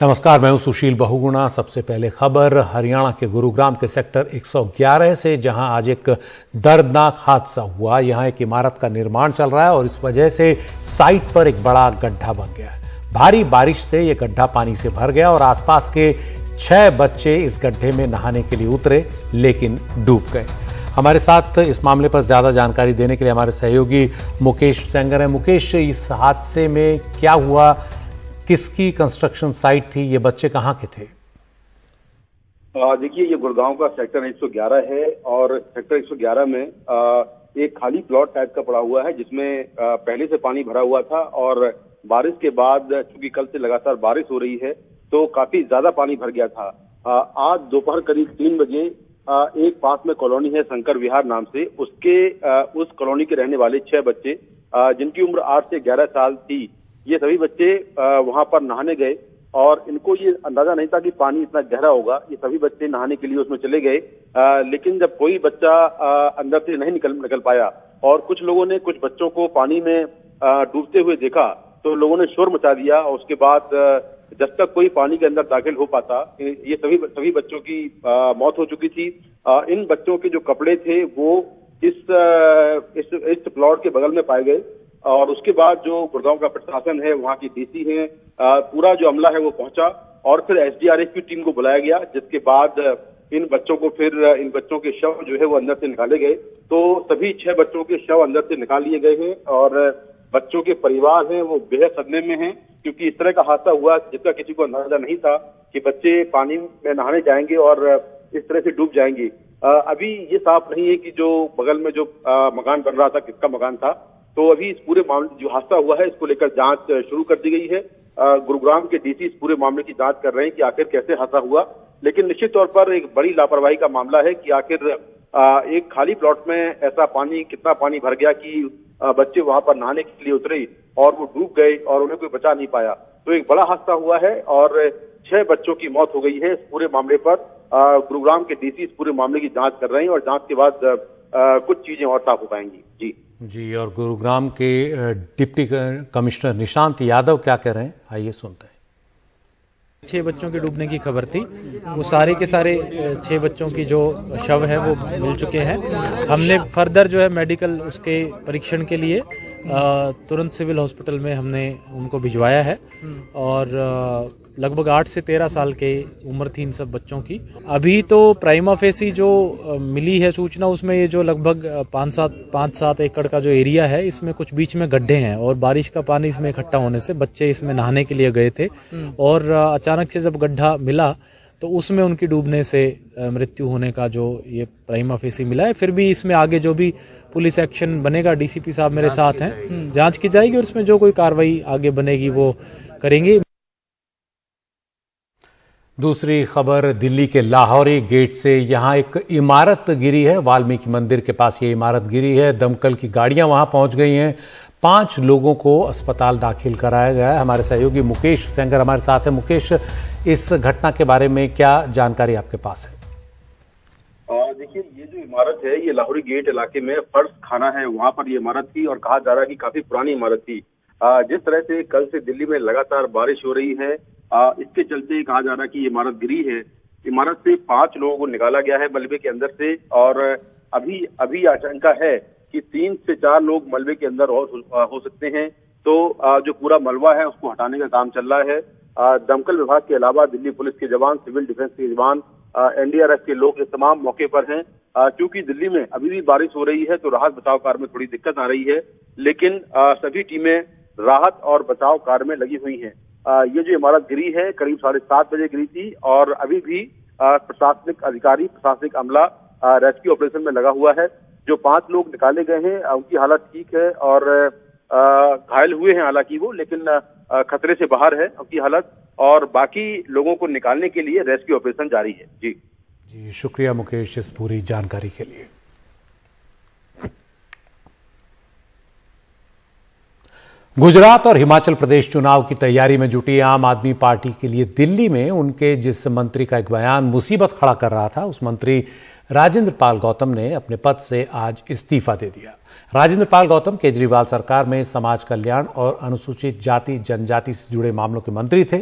नमस्कार, मैं हूं सुशील बहुगुणा। सबसे पहले खबर हरियाणा के गुरुग्राम के सेक्टर 111 से, जहां आज एक दर्दनाक हादसा हुआ। यहां एक इमारत का निर्माण चल रहा है और इस वजह से साइट पर एक बड़ा गड्ढा बन गया है। भारी बारिश से यह गड्ढा पानी से भर गया और आसपास के 6 बच्चे इस गड्ढे में नहाने के लिए उतरे, लेकिन डूब गए। हमारे साथ इस मामले पर ज्यादा जानकारी देने के लिए हमारे सहयोगी मुकेश सेंगर हैं। मुकेश, इस हादसे में क्या हुआ, किसकी कंस्ट्रक्शन साइट थी, ये बच्चे कहाँ के थे? देखिए, ये गुड़गांव का सेक्टर 111 है और सेक्टर 111 में एक खाली प्लॉट टाइप का पड़ा हुआ है, जिसमें पहले से पानी भरा हुआ था और बारिश के बाद चूंकि कल से लगातार बारिश हो रही है तो काफी ज्यादा पानी भर गया था। आज दोपहर करीब 3 बजे एक पास में कॉलोनी है शंकर विहार नाम से, उस कॉलोनी के रहने वाले 6 बच्चे जिनकी उम्र 8 से 11 साल थी, ये सभी बच्चे वहां पर नहाने गए और इनको ये अंदाजा नहीं था कि पानी इतना गहरा होगा। ये सभी बच्चे नहाने के लिए उसमें चले गए, लेकिन जब कोई बच्चा अंदर से नहीं निकल पाया और कुछ लोगों ने कुछ बच्चों को पानी में डूबते हुए देखा तो लोगों ने शोर मचा दिया। और उसके बाद जब तक कोई पानी के अंदर दाखिल हो पाता, ये सभी बच्चों की मौत हो चुकी थी। इन बच्चों के जो कपड़े थे वो इस प्लॉट के बगल में पाए गए और उसके बाद जो गुड़गांव का प्रशासन है, वहां की डीसी है, पूरा जो अमला है वो पहुंचा और फिर एसडीआरएफ की टीम को बुलाया गया, जिसके बाद इन बच्चों के शव जो है वो अंदर से निकाले गए। तो सभी 6 बच्चों के शव अंदर से निकाल लिए गए हैं और बच्चों के परिवार हैं वो बेहद सदमे में हैं, क्योंकि इस तरह का हादसा हुआ जिसका किसी को अंदाजा नहीं था कि बच्चे पानी में नहाने जाएंगे और इस तरह से डूब जाएंगे। अभी ये साफ नहीं है कि जो बगल में जो मकान बन रहा था किसका मकान था। तो अभी इस पूरे मामले जो हादसा हुआ है इसको लेकर जांच शुरू कर दी गई है। गुरुग्राम के डीसी इस पूरे मामले की जांच कर रहे हैं कि आखिर कैसे हादसा हुआ, लेकिन निश्चित तौर पर एक बड़ी लापरवाही का मामला है कि आखिर एक खाली प्लॉट में ऐसा कितना पानी भर गया कि बच्चे वहां पर नहाने के लिए उतरे और वो डूब गए और उन्हें कोई बचा नहीं पाया। तो एक बड़ा हादसा हुआ है और 6 बच्चों की मौत हो गई है। इस पूरे मामले पर गुरुग्राम के डीसी इस पूरे मामले की जांच कर रहे हैं और जांच के बाद कुछ चीजें और साफ हो पाएंगी। जी, और गुरुग्राम के डिप्टी कमिश्नर निशांत यादव क्या कह रहे हैं, आइए सुनते हैं। 6 बच्चों के डूबने की खबर थी, वो सारे के सारे 6 बच्चों की जो शव है वो मिल चुके हैं। हमने फर्दर जो है मेडिकल उसके परीक्षण के लिए तुरंत सिविल हॉस्पिटल में हमने उनको भिजवाया है और लगभग 8 से 13 साल के उम्र थी इन सब बच्चों की। अभी तो प्राइमा फेसी जो मिली है सूचना, उसमें ये जो लगभग 5-7 एकड़ का जो एरिया है, इसमें कुछ बीच में गड्ढे हैं और बारिश का पानी इसमें इकट्ठा होने से बच्चे इसमें नहाने के लिए गए थे और अचानक से जब गड्ढा मिला तो उसमें उनकी डूबने से मृत्यु होने का जो ये प्राइमा फेसी मिला है। फिर भी इसमें आगे जो भी पुलिस एक्शन बनेगा, डीसीपी साहब मेरे साथ हैं, जांच की जाएगी और इसमें जो कोई कार्रवाई आगे बनेगी वो करेंगे। दूसरी खबर दिल्ली के लाहौरी गेट से, यहां एक इमारत गिरी है। वाल्मीकि मंदिर के पास ये इमारत गिरी है। दमकल की गाड़ियां वहां पहुंच गई हैं। 5 लोगों को अस्पताल दाखिल कराया गया है। हमारे सहयोगी मुकेश सेंगर हमारे साथ है। मुकेश, इस घटना के बारे में क्या जानकारी आपके पास है? देखिए, ये जो इमारत है ये लाहौरी गेट इलाके में फर्श खाना है, वहां पर ये इमारत थी और कहा जा रहा है कि काफी पुरानी इमारत थी। जिस तरह से कल से दिल्ली में लगातार बारिश हो रही है, इसके चलते कहा जा रहा है कि ये इमारत गिरी है। इमारत से 5 लोगों को निकाला गया है मलबे के अंदर से और अभी आशंका है कि 3 से 4 लोग मलबे के अंदर हो सकते हैं। तो जो पूरा मलबा है उसको हटाने का काम चल रहा है। दमकल विभाग के अलावा दिल्ली पुलिस के जवान, सिविल डिफेंस के जवान, एनडीआरएफ के लोग, ये तमाम मौके पर हैं। क्योंकि दिल्ली में अभी भी बारिश हो रही है तो राहत बचाव कार्य में थोड़ी दिक्कत आ रही है, लेकिन सभी टीमें राहत और बचाव कार्य में लगी हुई हैं। ये जो इमारत गिरी है करीब 7:30 बजे गिरी थी और अभी भी प्रशासनिक अधिकारी, प्रशासनिक अमला रेस्क्यू ऑपरेशन में लगा हुआ है। जो 5 लोग निकाले गए हैं उनकी हालत ठीक है और घायल हुए हैं हालांकि वो, लेकिन खतरे से बाहर है उनकी हालत और बाकी लोगों को निकालने के लिए रेस्क्यू ऑपरेशन जारी है। जी, शुक्रिया मुकेश इस पूरी जानकारी के लिए। गुजरात और हिमाचल प्रदेश चुनाव की तैयारी में जुटी आम आदमी पार्टी के लिए दिल्ली में उनके जिस मंत्री का एक बयान मुसीबत खड़ा कर रहा था, उस मंत्री राजेंद्र पाल गौतम ने अपने पद से आज इस्तीफा दे दिया। राजेंद्र पाल गौतम केजरीवाल सरकार में समाज कल्याण और अनुसूचित जाति जनजाति से जुड़े मामलों के मंत्री थे।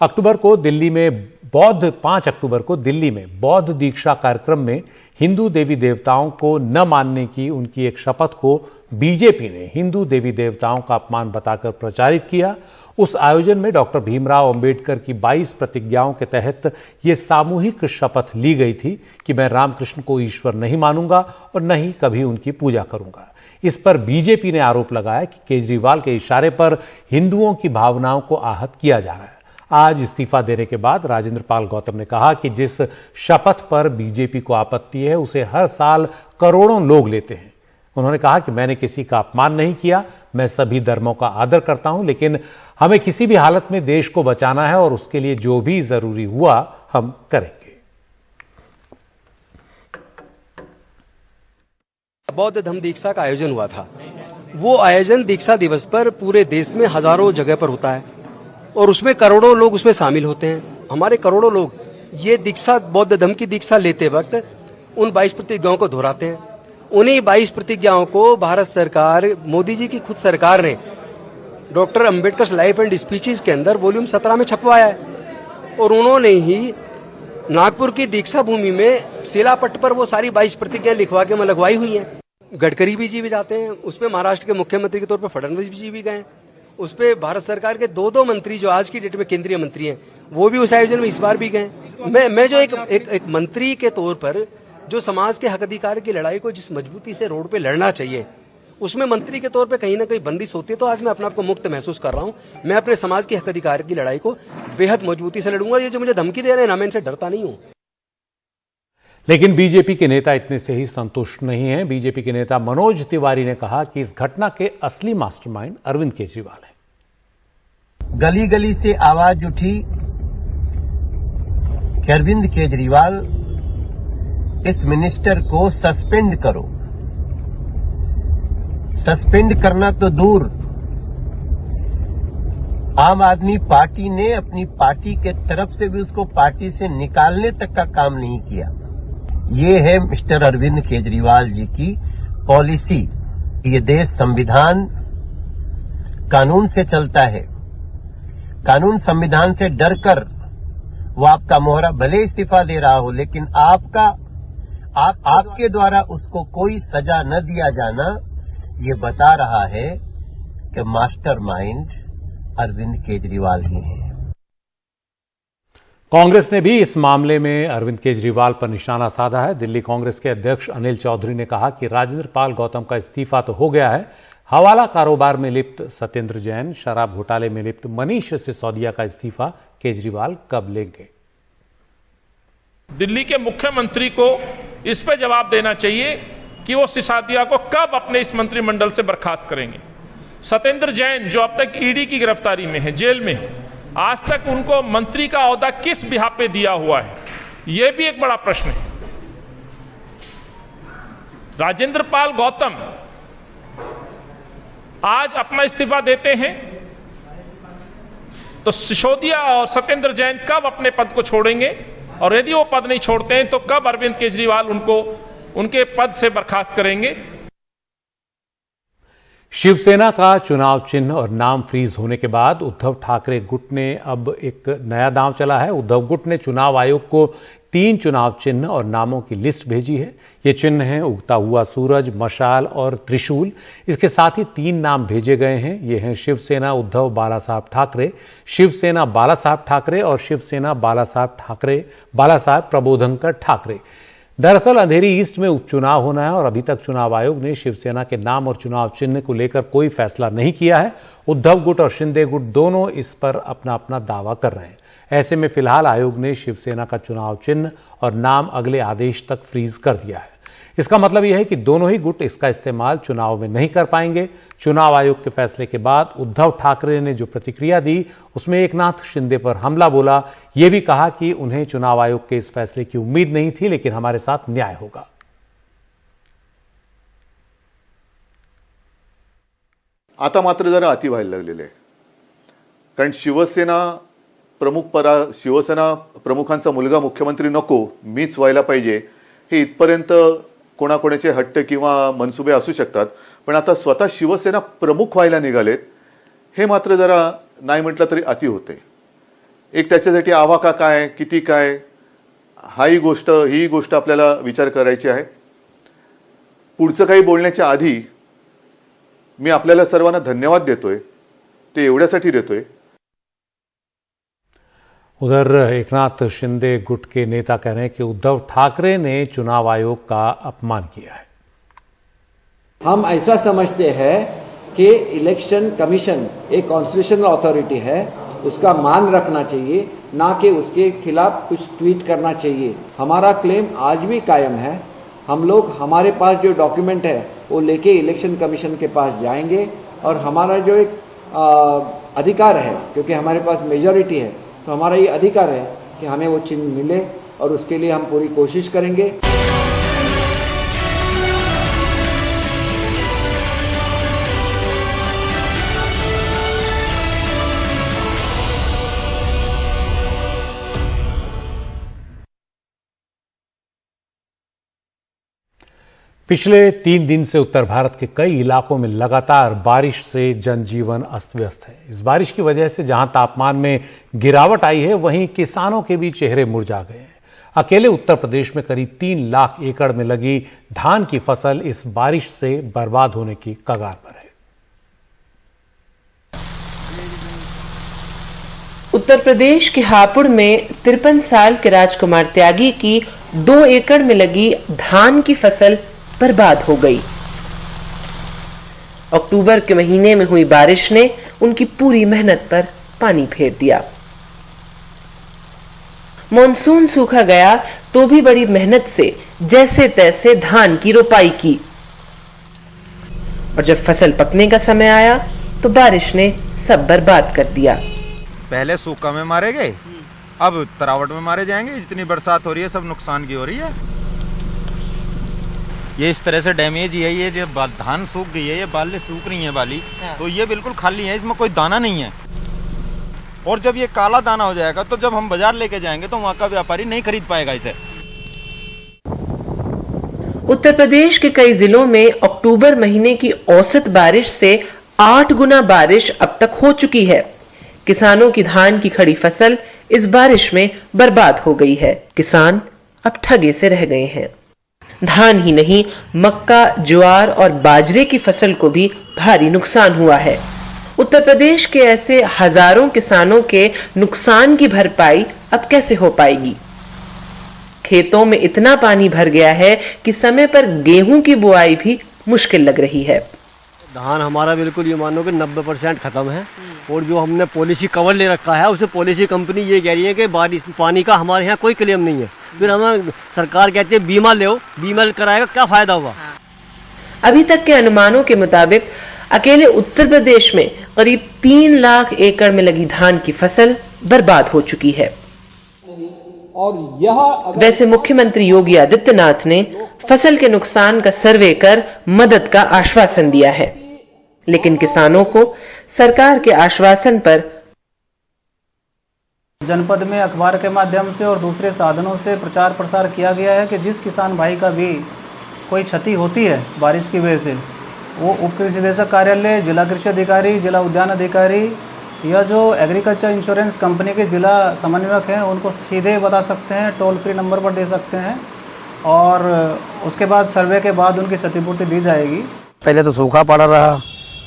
अक्टूबर को दिल्ली में 5 अक्टूबर को दिल्ली में बौद्ध दीक्षा कार्यक्रम में हिंदू देवी देवताओं को न मानने की उनकी एक शपथ को बीजेपी ने हिंदू देवी देवताओं का अपमान बताकर प्रचारित किया। उस आयोजन में डॉक्टर भीमराव अंबेडकर की 22 प्रतिज्ञाओं के तहत यह सामूहिक शपथ ली गई थी कि मैं रामकृष्ण को ईश्वर नहीं मानूंगा और न ही कभी उनकी पूजा करूंगा। इस पर बीजेपी ने आरोप लगाया कि केजरीवाल के इशारे पर हिंदुओं की भावनाओं को आहत किया जा रहा है। आज इस्तीफा देने के बाद राजेंद्र पाल गौतम ने कहा कि जिस शपथ पर बीजेपी को आपत्ति है उसे हर साल करोड़ों लोग लेते हैं। उन्होंने कहा कि मैंने किसी का अपमान नहीं किया, मैं सभी धर्मों का आदर करता हूं, लेकिन हमें किसी भी हालत में देश को बचाना है और उसके लिए जो भी जरूरी हुआ हम करेंगे। बौद्ध धम्म दीक्षा का आयोजन हुआ था। वो आयोजन दीक्षा दिवस पर पूरे देश में हजारों जगह पर होता है और उसमें करोड़ों लोग उसमें शामिल होते हैं। हमारे करोड़ों लोग ये दीक्षा, बौद्ध धर्म की दीक्षा लेते वक्त उन 22 प्रतिज्ञाओं को दोहराते हैं। उन्हीं 22 प्रतिज्ञाओं को भारत सरकार, मोदी जी की खुद सरकार ने doctor Ambedkar life and speeches के अंदर वॉल्यूम 17 में छपवाया है और उन्होंने ही नागपुर की दीक्षा भूमि में शिलापट्ट पर वो सारी 22 प्रतिज्ञाएं लिखवा के लगवाई हुई हैं। गडकरी जी भी जाते हैं, उसपे महाराष्ट्र के मुख्यमंत्री के तौर पर फडणवीस जी भी गए। उस पे भारत सरकार के दो मंत्री जो आज की डेट में केंद्रीय मंत्री हैं वो भी उस आयोजन में इस बार भी गए। मैं जो एक मंत्री के तौर पर जो समाज के हक अधिकार की लड़ाई को जिस मजबूती से रोड पे लड़ना चाहिए उसमें मंत्री के तौर पे कहीं ना कहीं बंदिश होती है, तो आज मैं अपने आप को मुक्त महसूस कर रहा हूं। मैं अपने समाज के हक अधिकार की लड़ाई को बेहद मजबूती से लड़ूंगा। ये जो मुझे धमकी दे रहे हैं ना, मैं इनसे डरता नहीं हूं। लेकिन बीजेपी के नेता इतने से ही संतुष्ट नहीं हैं। बीजेपी के नेता मनोज तिवारी ने कहा कि इस घटना के असली मास्टरमाइंड अरविंद केजरीवाल हैं। गली गली से आवाज उठी कि अरविंद केजरीवाल इस मिनिस्टर को सस्पेंड करो। सस्पेंड करना तो दूर, आम आदमी पार्टी ने अपनी पार्टी के तरफ से भी उसको पार्टी से निकालने तक का काम नहीं किया। ये है मिस्टर अरविंद केजरीवाल जी की पॉलिसी। ये देश संविधान कानून से चलता है। कानून संविधान से डरकर वो आपका मोहरा भले इस्तीफा दे रहा हो, लेकिन आपके द्वारा उसको कोई सजा न दिया जाना ये बता रहा है कि मास्टरमाइंड अरविंद केजरीवाल ही हैं। कांग्रेस ने भी इस मामले में अरविंद केजरीवाल पर निशाना साधा है। दिल्ली कांग्रेस के अध्यक्ष अनिल चौधरी ने कहा कि राजेंद्र पाल गौतम का इस्तीफा तो हो गया है, हवाला कारोबार में लिप्त सत्येंद्र जैन, शराब घोटाले में लिप्त मनीष सिसोदिया का इस्तीफा केजरीवाल कब लेंगे। दिल्ली के मुख्यमंत्री को इस पे जवाब देना चाहिए कि वो सिसोदिया को कब अपने इस मंत्रिमंडल से बर्खास्त करेंगे। सत्येंद्र जैन जो अब तक ईडी की गिरफ्तारी में है, जेल में है, आज तक उनको मंत्री का ओहदा किस बिहाफ पे दिया हुआ है, यह भी एक बड़ा प्रश्न है। राजेंद्र पाल गौतम आज अपना इस्तीफा देते हैं तो सिसोदिया और सत्येंद्र जैन कब अपने पद को छोड़ेंगे, और यदि वो पद नहीं छोड़ते हैं तो कब अरविंद केजरीवाल उनको उनके पद से बर्खास्त करेंगे। शिवसेना का चुनाव चिन्ह और नाम फ्रीज होने के बाद उद्धव ठाकरे गुट ने अब एक नया दांव चला है। उद्धव गुट ने चुनाव आयोग को 3 चुनाव चिन्ह और नामों की लिस्ट भेजी है। ये चिन्ह हैं उगता हुआ सूरज, मशाल और त्रिशूल। इसके साथ ही 3 नाम भेजे गए हैं। ये हैं शिवसेना उद्धव बाला साहब ठाकरे, शिवसेना बाला साहब ठाकरे और शिवसेना बाला साहब प्रबोधनकर ठाकरे। दरअसल अंधेरी ईस्ट में उपचुनाव होना है और अभी तक चुनाव आयोग ने शिवसेना के नाम और चुनाव चिन्ह को लेकर कोई फैसला नहीं किया है। उद्धव गुट और शिंदे गुट दोनों इस पर अपना अपना दावा कर रहे हैं। ऐसे में फिलहाल आयोग ने शिवसेना का चुनाव चिन्ह और नाम अगले आदेश तक फ्रीज कर दिया है। इसका मतलब यह है कि दोनों ही गुट इसका इस्तेमाल चुनाव में नहीं कर पाएंगे। चुनाव आयोग के फैसले के बाद उद्धव ठाकरे ने जो प्रतिक्रिया दी उसमें एकनाथ शिंदे पर हमला बोला। यह भी कहा कि उन्हें चुनाव आयोग के इस फैसले की उम्मीद नहीं थी, लेकिन हमारे साथ न्याय होगा। आता मात्र जरा अति व्हायला लागलेले आहे, कारण शिवसेना प्रमुखांचा मुलगा मुख्यमंत्री नको, मीच व्हायला पाहिजे, हे इथपर्यंत कोणाकोणाचे हट्ट किंवा मनसुबे असू शकतात, पण आता स्वतः शिवसेना प्रमुख व्हायला निघालेत, हे मात्र जरा नाही म्हटलं तरी अति होते। एक त्याच्यासाठी आवाका काय, किती काय, ही गोष्ट आपल्याला विचार करायची आहे. पुढचं काही बोलण्याच्या आधी मी आपल्याला सर्वांना धन्यवाद देतोय. ते एवढ्यासाठी देतोय. उधर एकनाथ शिंदे गुट के नेता कह रहे हैं कि उद्धव ठाकरे ने चुनाव आयोग का अपमान किया है. हम ऐसा समझते हैं कि इलेक्शन कमीशन एक कॉन्स्टिट्यूशनल अथॉरिटी है, उसका मान रखना चाहिए, ना कि उसके खिलाफ कुछ ट्वीट करना चाहिए. हमारा क्लेम आज भी कायम है. हम लोग हमारे पास जो डॉक्यूमेंट है वो लेके इलेक्शन कमीशन के पास जाएंगे और हमारा जो एक अधिकार है, क्योंकि हमारे पास मेजॉरिटी है, तो हमारा ये अधिकार है कि हमें वो चिन्ह मिले और उसके लिए हम पूरी कोशिश करेंगे. पिछले 3 दिन से उत्तर भारत के कई इलाकों में लगातार बारिश से जनजीवन अस्त व्यस्त है. इस बारिश की वजह से जहां तापमान में गिरावट आई है, वहीं किसानों के भी चेहरे मुरझा गए हैं. अकेले उत्तर प्रदेश में करीब 3 लाख एकड़ में लगी धान की फसल इस बारिश से बर्बाद होने की कगार पर है. उत्तर प्रदेश के हापुड़ में 53 साल के राजकुमार त्यागी की 2 एकड़ में लगी धान की फसल बर्बाद हो गई. अक्टूबर के महीने में हुई बारिश ने उनकी पूरी मेहनत पर पानी फेर दिया. मॉनसून सूखा गया तो भी बड़ी मेहनत से जैसे तैसे धान की रोपाई की, और जब फसल पकने का समय आया तो बारिश ने सब बर्बाद कर दिया. पहले सूखा में मारे गए, अब तरावट में मारे जाएंगे. जितनी बरसात हो रही है सब नुकसान की हो रही है. ये इस तरह से डैमेज ही है. ये जो धान सूख गई है, ये बालें सूख रही हैं बाली, तो ये बिल्कुल खाली है, इसमें कोई दाना नहीं है. और जब ये काला दाना हो जाएगा तो जब हम बाजार लेके जाएंगे तो वहां का व्यापारी नहीं खरीद पाएगा इसे. उत्तर प्रदेश के कई जिलों में अक्टूबर महीने की औसत बारिश से 8 गुना बारिश अब तक हो चुकी है. किसानों की धान की खड़ी फसल इस बारिश में बर्बाद हो गई है. किसान अब ठगे से रह गए हैं. धान ही नहीं, मक्का, ज्वार और बाजरे की फसल को भी भारी नुकसान हुआ है. उत्तर प्रदेश के ऐसे हजारों किसानों के नुकसान की भरपाई अब कैसे हो पाएगी? खेतों में इतना पानी भर गया है कि समय पर गेहूं की बुआई भी मुश्किल लग रही है. धान हमारा बिल्कुल ये मानो कि 90% खत्म है. और जो हमने पॉलिसी कवर ले रखा है, उसे पॉलिसी कंपनी ये कह रही है कि बारिश पानी का हमारे यहाँ कोई क्लेम नहीं है. फिर हमें सरकार कहती है बीमा लो, बीमा कराएगा, क्या फायदा हुआ? अभी तक के अनुमानों के मुताबिक अकेले उत्तर प्रदेश में करीब 3 लाख एकड़ में लगी धान की फसल बर्बाद हो चुकी है. और यह वैसे मुख्यमंत्री योगी आदित्यनाथ ने फसल के नुकसान का सर्वे कर मदद का आश्वासन दिया है, लेकिन किसानों को सरकार के आश्वासन पर जनपद में अखबार के माध्यम से और दूसरे साधनों से प्रचार प्रसार किया गया है कि जिस किसान भाई का भी कोई क्षति होती है बारिश की वजह से, वो उप कृषि निदेशक कार्यालय, जिला कृषि अधिकारी, जिला उद्यान अधिकारी या जो एग्रीकल्चर इंश्योरेंस कंपनी के जिला समन्वयक हैं उनको सीधे बता सकते हैं, टोल फ्री नंबर पर दे सकते हैं, और उसके बाद सर्वे के बाद उनकी क्षतिपूर्ति दी जाएगी. पहले तो सूखा पड़ा रहा,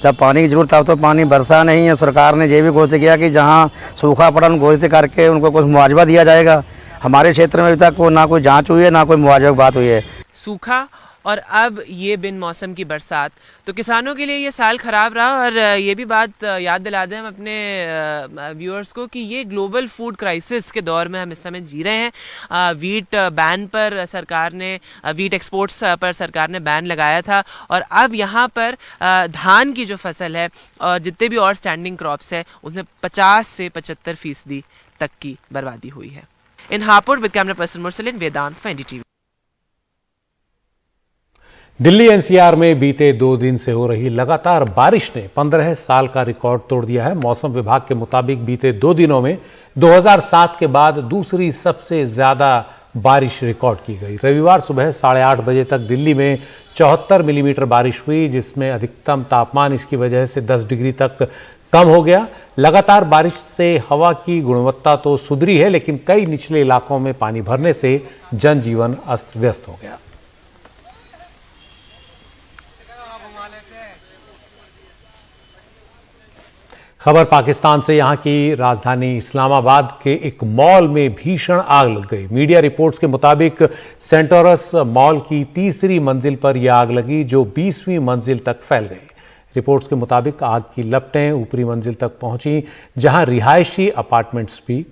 जब पानी की जरूरत था तो पानी बरसा नहीं है. सरकार ने ये भी घोषित किया कि जहां सूखा पड़ा घोषित करके उनको कुछ मुआवजा दिया जाएगा. हमारे क्षेत्र में अभी तक ना कोई जांच हुई है, ना कोई मुआवजे की बात हुई है. सूखा और अब ये बिन मौसम की बरसात, तो किसानों के लिए ये साल खराब रहा. और ये भी बात याद दिला दें हम अपने व्यूअर्स को कि ये ग्लोबल फूड क्राइसिस के दौर में हम इस समय जी रहे हैं. वीट बैन पर सरकार ने, वीट एक्सपोर्ट्स पर सरकार ने बैन लगाया था, और अब यहाँ पर धान की जो फसल है और जितने भी और स्टैंडिंग क्रॉप्स है उनमें 50 से 75% तक की बर्बादी हुई है. In Hapur with camera person Mursalin, Vedant for NDTV. Delhi NCR में बीते 2 दिन से हो रही लगातार बारिश ने 15 साल का रिकॉर्ड तोड़ दिया है. मौसम विभाग के मुताबिक बीते 2 दिनों में 2007 के बाद दूसरी सबसे ज्यादा बारिश रिकॉर्ड की गई. रविवार सुबह 8:30 बजे तक दिल्ली में 74 मिलीमीटर बारिश हुई, जिसमें अधिकतम तापमान इसकी वजह से 10 डिग्री तक कम हो गया। लगातार बारिश से हवा की गुणवत्ता तो सुधरी है, लेकिन कई निचले इलाकों में पानी भरने से जनजीवन अस्त व्यस्त हो गया। खबर पाकिस्तान से, यहां की राजधानी इस्लामाबाद के एक मॉल में भीषण आग लग गई। मीडिया रिपोर्ट्स के मुताबिक सेंटोरस मॉल की तीसरी मंजिल पर यह आग लगी, जो 20वीं मंजिल तक फैल गई। रिपोर्ट्स के मुताबिक आग की लपटें ऊपरी मंजिल तक पहुंची, जहां रिहायशी अपार्टमेंट्स भी